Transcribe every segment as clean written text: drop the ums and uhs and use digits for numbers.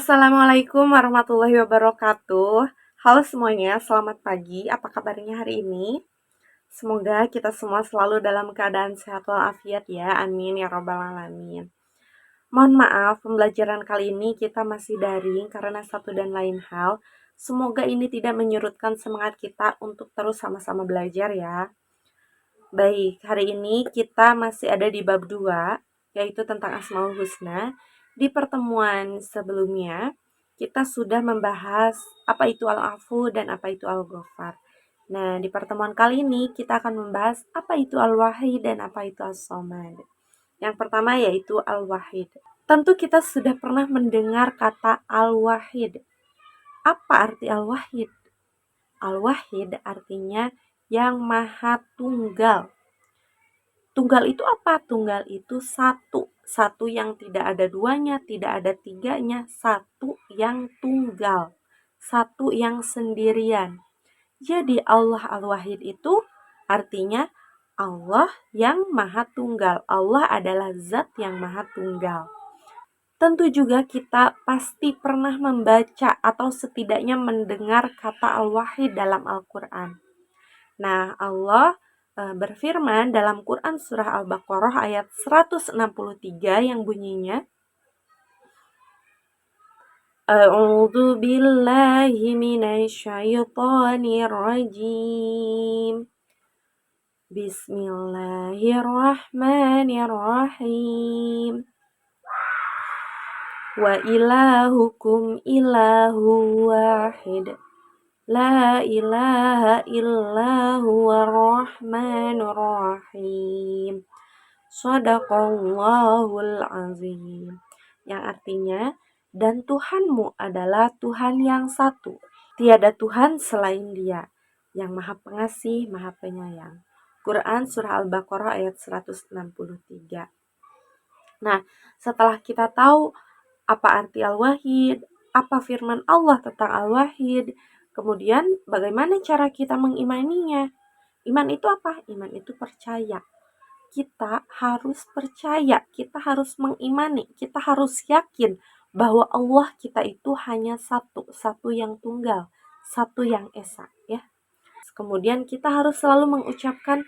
Assalamualaikum warahmatullahi wabarakatuh. Halo semuanya, selamat pagi. Apa kabarnya hari ini? Semoga kita semua selalu dalam keadaan sehat walafiat ya. Amin ya robbal alamin. Mohon maaf, pembelajaran kali ini kita masih daring karena satu dan lain hal. Semoga ini tidak menyurutkan semangat kita untuk terus sama-sama belajar ya. Baik, hari ini kita masih ada di bab 2, yaitu tentang Asmaul Husna. Di pertemuan sebelumnya, kita sudah membahas apa itu Al-Afu dan apa itu Al-Ghaffar. Nah, di pertemuan kali ini kita akan membahas apa itu Al-Wahid dan apa itu As-Samad. Yang pertama yaitu Al-Wahid. Tentu kita sudah pernah mendengar kata Al-Wahid. Apa arti Al-Wahid? Al-Wahid artinya yang maha tunggal. Tunggal itu apa? Tunggal itu satu. Satu yang tidak ada duanya, tidak ada tiganya. Satu yang tunggal. Satu yang sendirian. Jadi Allah Al-Wahid itu artinya Allah yang maha tunggal. Allah adalah zat yang maha tunggal. Tentu juga kita pasti pernah membaca atau setidaknya mendengar kata Al-Wahid dalam Al-Quran. Nah, Allah berfirman dalam Quran surah Al-Baqarah ayat 163 yang bunyinya A'udzu billahi minasyaitonir rajim. Bismillahirrahmanirrahim. Wa ilahukum ilahu wahid. La ilaha illa huwa rahmanur rahim. Shadaqallahul azim. Yang artinya, dan Tuhanmu adalah Tuhan yang satu. Tiada Tuhan selain Dia, yang maha pengasih, maha penyayang. Quran surah Al-Baqarah ayat 163. Nah, setelah kita tahu apa arti Al-Wahid, apa firman Allah tentang Al-Wahid, kemudian bagaimana cara kita mengimaninya? Iman itu apa? Iman itu percaya. Kita harus percaya, kita harus mengimani, kita harus yakin bahwa Allah kita itu hanya satu, satu yang tunggal, satu yang esa ya. Kemudian kita harus selalu mengucapkan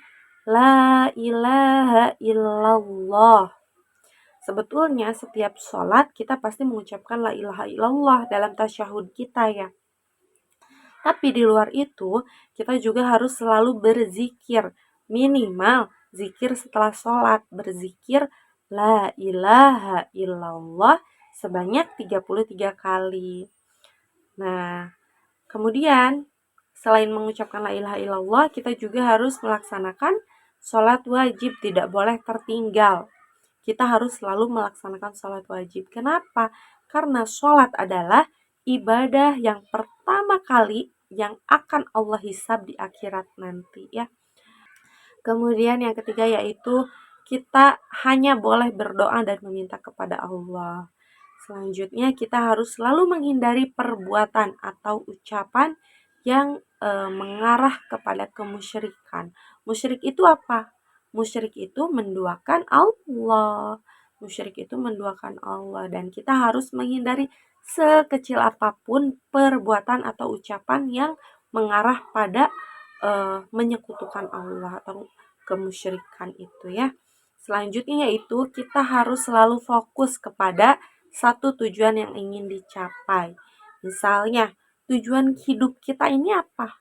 La ilaha illallah. Sebetulnya setiap sholat kita pasti mengucapkan La ilaha illallah dalam tasyahud kita ya. Tapi di luar itu, kita juga harus selalu berzikir. Minimal zikir setelah sholat. Berzikir La ilaha illallah sebanyak 33 kali. Nah, kemudian selain mengucapkan La ilaha illallah, kita juga harus melaksanakan sholat wajib. Tidak boleh tertinggal. Kita harus selalu melaksanakan sholat wajib. Kenapa? Karena sholat adalah ibadah yang pertama kali yang akan Allah hisab di akhirat nanti ya. Kemudian yang ketiga yaitu kita hanya boleh berdoa dan meminta kepada Allah. Selanjutnya kita harus selalu menghindari perbuatan atau ucapan yang mengarah kepada kemusyrikan. Musyrik itu apa? Musyrik itu menduakan Allah. Musyrik itu menduakan Allah dan kita harus menghindari sekecil apapun perbuatan atau ucapan yang mengarah pada menyekutukan Allah atau kemusyrikan itu ya. Selanjutnya yaitu kita harus selalu fokus kepada satu tujuan yang ingin dicapai. Misalnya, tujuan hidup kita ini apa?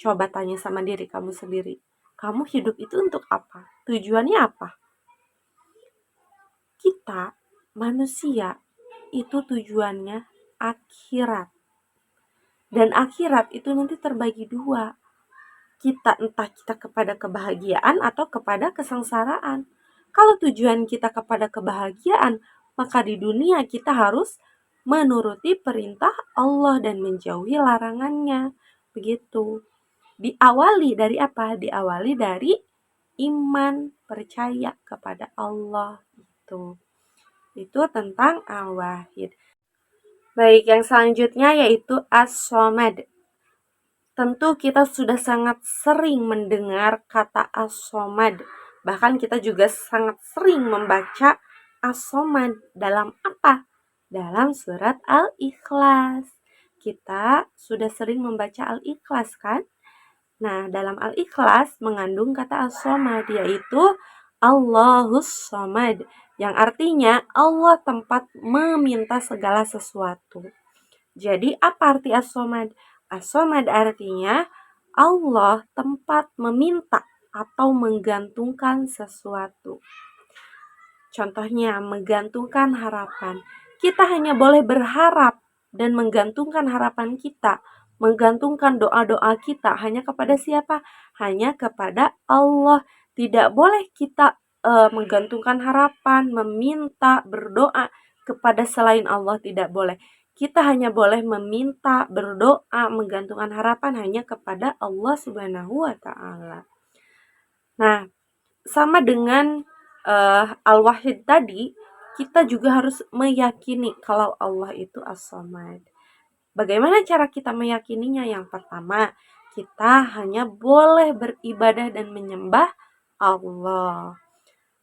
Coba tanya sama diri kamu sendiri. Kamu hidup itu untuk apa? Tujuannya apa? Kita, manusia, itu tujuannya akhirat. Dan akhirat itu nanti terbagi dua. Entah kita kepada kebahagiaan atau kepada kesengsaraan. Kalau tujuan kita kepada kebahagiaan, maka di dunia kita harus menuruti perintah Allah dan menjauhi larangannya. Begitu. Diawali dari apa? Diawali dari iman, percaya kepada Allah. Itu tentang Al-Wahid. Baik, yang selanjutnya yaitu As-Samad. Tentu kita sudah sangat sering mendengar kata As-Samad. Bahkan kita juga sangat sering membaca As-Samad dalam apa? dalam surat Al-Ikhlas. Kita sudah sering membaca Al-Ikhlas kan? Nah, dalam Al-Ikhlas mengandung kata As-Somad, yaitu Allahus Somad, yang artinya Allah tempat meminta segala sesuatu. Jadi, apa arti As-Somad? As-Somad artinya Allah tempat meminta atau menggantungkan sesuatu. Contohnya, menggantungkan harapan. Kita hanya boleh berharap dan menggantungkan harapan kita, menggantungkan doa-doa kita hanya kepada siapa? Hanya kepada Allah. Tidak boleh kita menggantungkan harapan, meminta, berdoa kepada selain Allah, tidak boleh. Kita hanya boleh meminta, berdoa, menggantungkan harapan hanya kepada Allah Subhanahu wa Ta'ala. Nah, sama dengan Al-Wahid tadi, kita juga harus meyakini kalau Allah itu As-Somad. Bagaimana cara kita meyakininya? Yang pertama, kita hanya boleh beribadah dan menyembah Allah.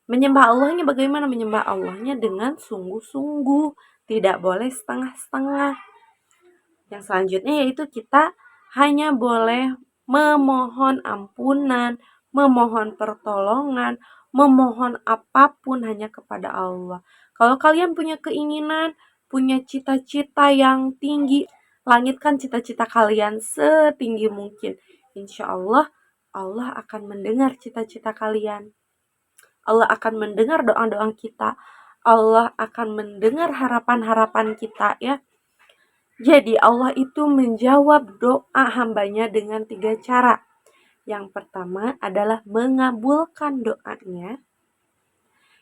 Menyembah Allahnya bagaimana? Menyembah Allahnya dengan sungguh-sungguh, tidak boleh setengah-setengah. Yang selanjutnya yaitu kita hanya boleh memohon ampunan, memohon pertolongan, memohon apapun hanya kepada Allah. Kalau kalian punya keinginan, punya cita-cita yang tinggi, langitkan cita-cita kalian setinggi mungkin. Insya Allah, Allah akan mendengar cita-cita kalian. Allah akan mendengar doa-doa kita. Allah akan mendengar harapan-harapan kita ya. Jadi Allah itu menjawab doa hambanya dengan 3 cara. Yang pertama adalah mengabulkan doanya.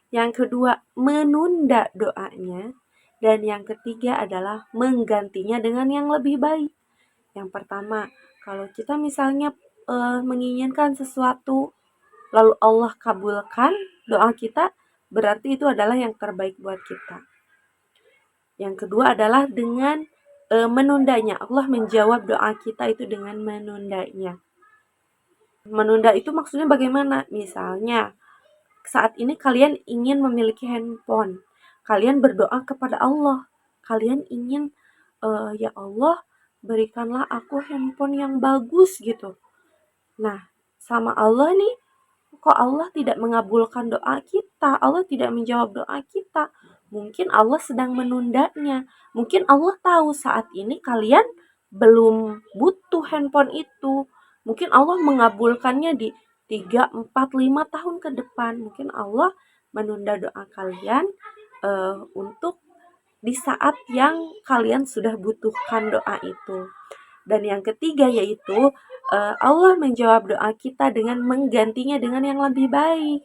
Yang kedua menunda doanya. Dan yang ketiga adalah menggantinya dengan yang lebih baik. Yang pertama, kalau kita misalnya menginginkan sesuatu lalu Allah kabulkan doa kita, berarti itu adalah yang terbaik buat kita. Yang kedua adalah dengan menundanya. Allah menjawab doa kita itu dengan menundanya. Menunda itu maksudnya bagaimana? Misalnya, saat ini kalian ingin memiliki handphone. Kalian berdoa kepada Allah. Kalian ingin, ya Allah, berikanlah aku handphone yang bagus gitu. Nah, sama Allah nih, kok Allah tidak mengabulkan doa kita, Allah tidak menjawab doa kita. Mungkin Allah sedang menundanya. Mungkin Allah tahu saat ini kalian belum butuh handphone itu. Mungkin Allah mengabulkannya di 3, 4, 5 tahun ke depan. Mungkin Allah menunda doa kalian untuk di saat yang kalian sudah butuhkan doa itu. Dan yang ketiga yaitu Allah menjawab doa kita dengan menggantinya dengan yang lebih baik.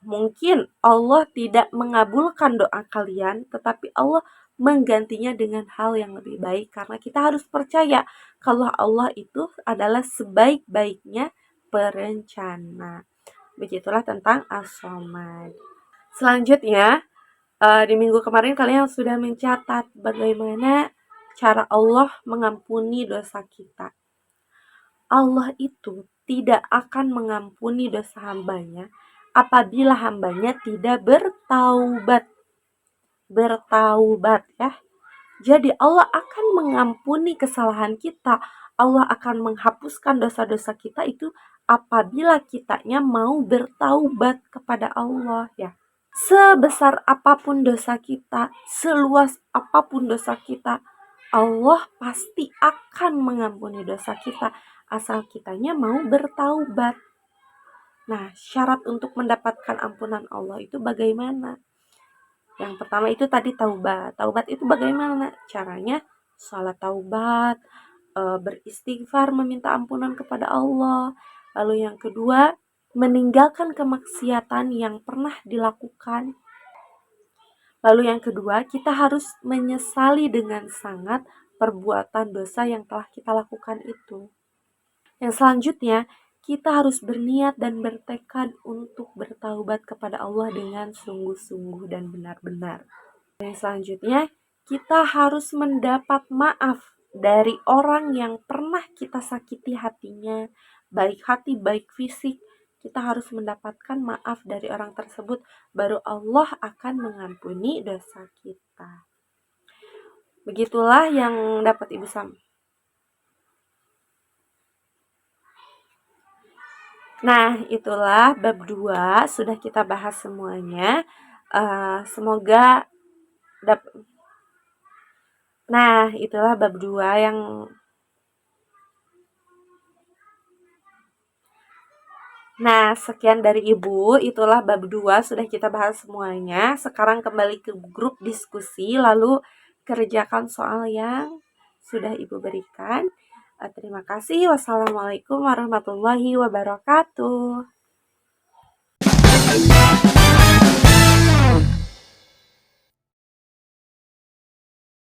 Mungkin Allah tidak mengabulkan doa kalian, tetapi Allah menggantinya dengan hal yang lebih baik. Karena kita harus percaya kalau Allah itu adalah sebaik-baiknya perencana. Begitulah tentang As-Somad. Selanjutnya, di minggu kemarin kalian sudah mencatat bagaimana cara Allah mengampuni dosa kita. Allah itu tidak akan mengampuni dosa hambanya apabila hambanya tidak bertaubat. Bertaubat ya. Jadi Allah akan mengampuni kesalahan kita. Allah akan menghapuskan dosa-dosa kita itu apabila kitanya mau bertaubat kepada Allah ya. Sebesar apapun dosa kita, seluas apapun dosa kita, Allah pasti akan mengampuni dosa kita asal kitanya mau bertaubat. Nah, syarat untuk mendapatkan ampunan Allah itu bagaimana? Yang pertama itu tadi taubat. Taubat itu bagaimana? Caranya salat taubat, beristighfar, meminta ampunan kepada Allah. Lalu yang kedua, meninggalkan kemaksiatan yang pernah dilakukan. Lalu yang kedua, kita harus menyesali dengan sangat perbuatan dosa yang telah kita lakukan itu. Yang selanjutnya, kita harus berniat dan bertekad untuk bertaubat kepada Allah dengan sungguh-sungguh dan benar-benar. Yang selanjutnya, kita harus mendapat maaf dari orang yang pernah kita sakiti hatinya, baik hati, baik fisik. Kita harus mendapatkan maaf dari orang tersebut, baru Allah akan mengampuni dosa kita. Begitulah yang dapat Ibu sampaikan. Nah, itulah bab 2 sudah kita bahas semuanya. Semoga dapat. Nah, itulah bab 2 yang Nah, sekian dari Ibu, itulah bab 2 sudah kita bahas semuanya. Sekarang kembali ke grup diskusi, lalu kerjakan soal yang sudah Ibu berikan. Terima kasih. Wassalamualaikum warahmatullahi wabarakatuh.